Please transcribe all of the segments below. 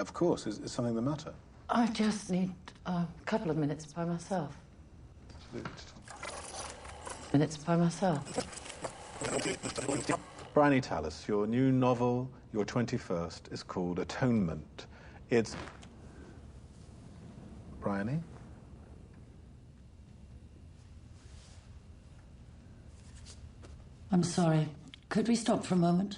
Of course. Is something the matter? I just need a couple of minutes by myself. Minutes by myself. Brionny Tallis, your new novel, your 21st, is called Atonement. It's... Brionny? I'm sorry. Could we stop for a moment?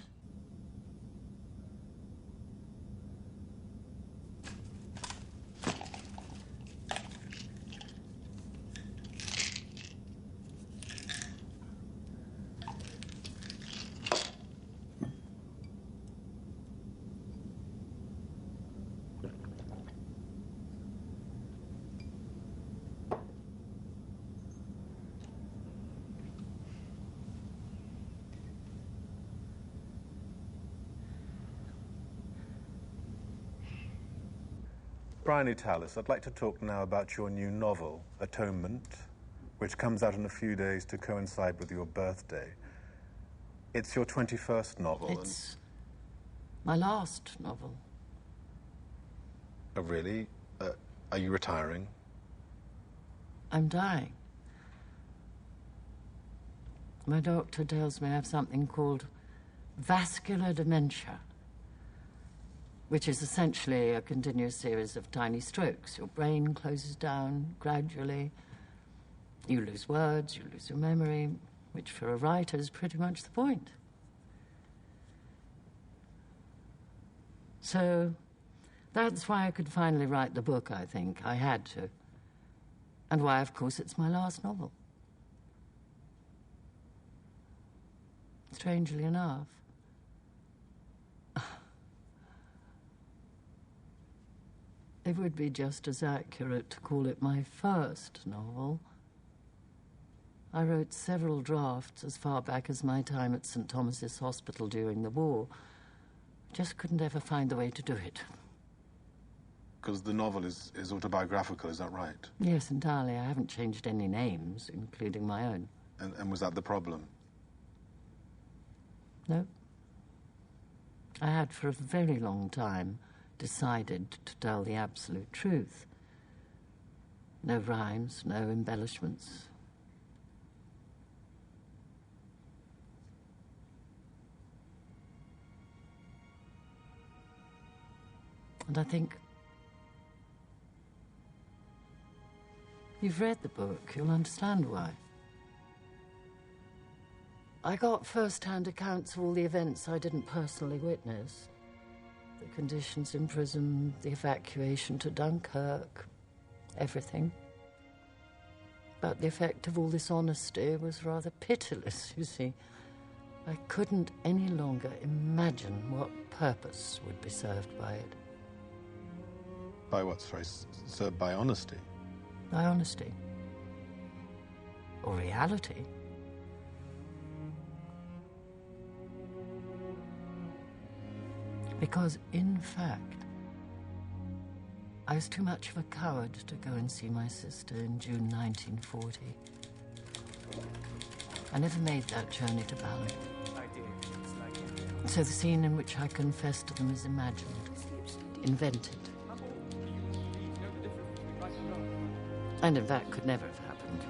Brionny Tallis, I'd like to talk now about your new novel, Atonement, which comes out in a few days to coincide with your birthday. It's your 21st novel. It's my last novel. Oh, really? Are you retiring? I'm dying. My doctor tells me I have something called vascular dementia, which is essentially a continuous series of tiny strokes. Your brain closes down gradually. You lose words, you lose your memory, which for a writer is pretty much the point. So that's why I could finally write the book, I think. I had to. And why, of course, it's my last novel. Strangely enough. It would be just as accurate to call it my first novel. I wrote several drafts as far back as my time at St. Thomas's Hospital during the war. Just couldn't ever find the way to do it. Because the novel is autobiographical, is that right? Yes, entirely. I haven't changed any names, including my own. And was that the problem? No. I had for a very long time decided to tell the absolute truth. No rhymes, no embellishments. And I think you've read the book, you'll understand why. I got first-hand accounts of all the events I didn't personally witness. The conditions in prison, the evacuation to Dunkirk, everything. But the effect of all this honesty was rather pitiless, you see. I couldn't any longer imagine what purpose would be served by it. By what, sorry? Served by honesty? By honesty. Or reality. Because, in fact, I was too much of a coward to go and see my sister in June 1940. I never made that journey to Ballon. So the scene in which I confessed to them is imagined, invented. And in fact could never have happened.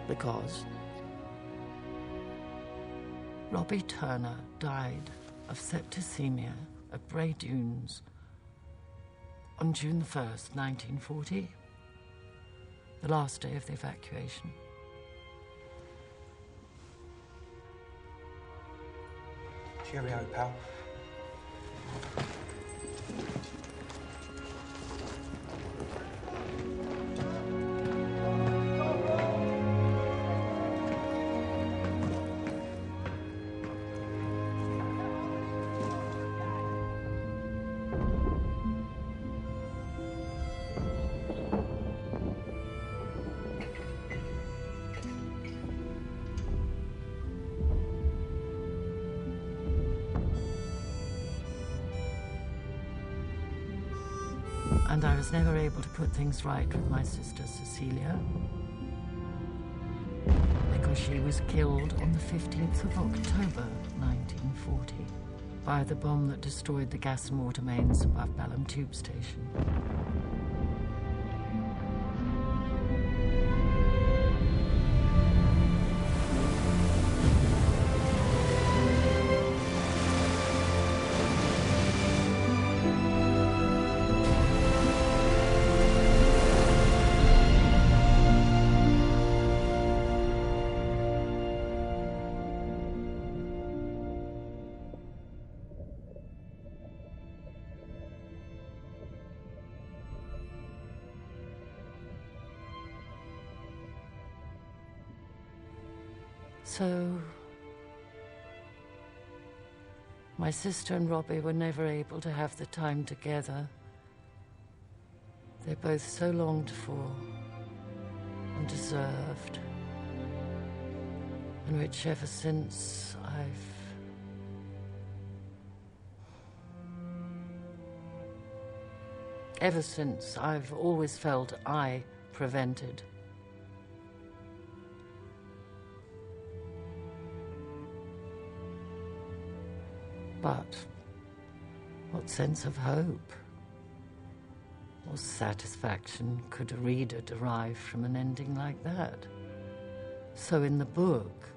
Because Robbie Turner died of septicemia at Bray Dunes on June 1st, 1940, the last day of the evacuation. Cheerio, pal. And I was never able to put things right with my sister Cecilia, because she was killed on the 15th of October, 1940, by the bomb that destroyed the gas and water mains above Balham Tube Station. So, my sister and Robbie were never able to have the time together they both so longed for and deserved, and which ever since I've always felt I prevented. But what sense of hope or satisfaction could a reader derive from an ending like that? So in the book,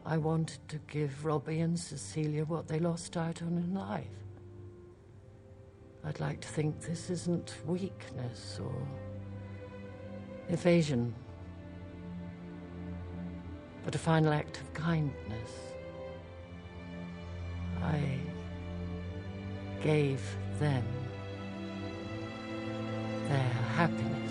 I wanted to give Robbie and Cecilia what they lost out on in life. I'd like to think this isn't weakness or evasion, but a final act of kindness. I gave them their happiness.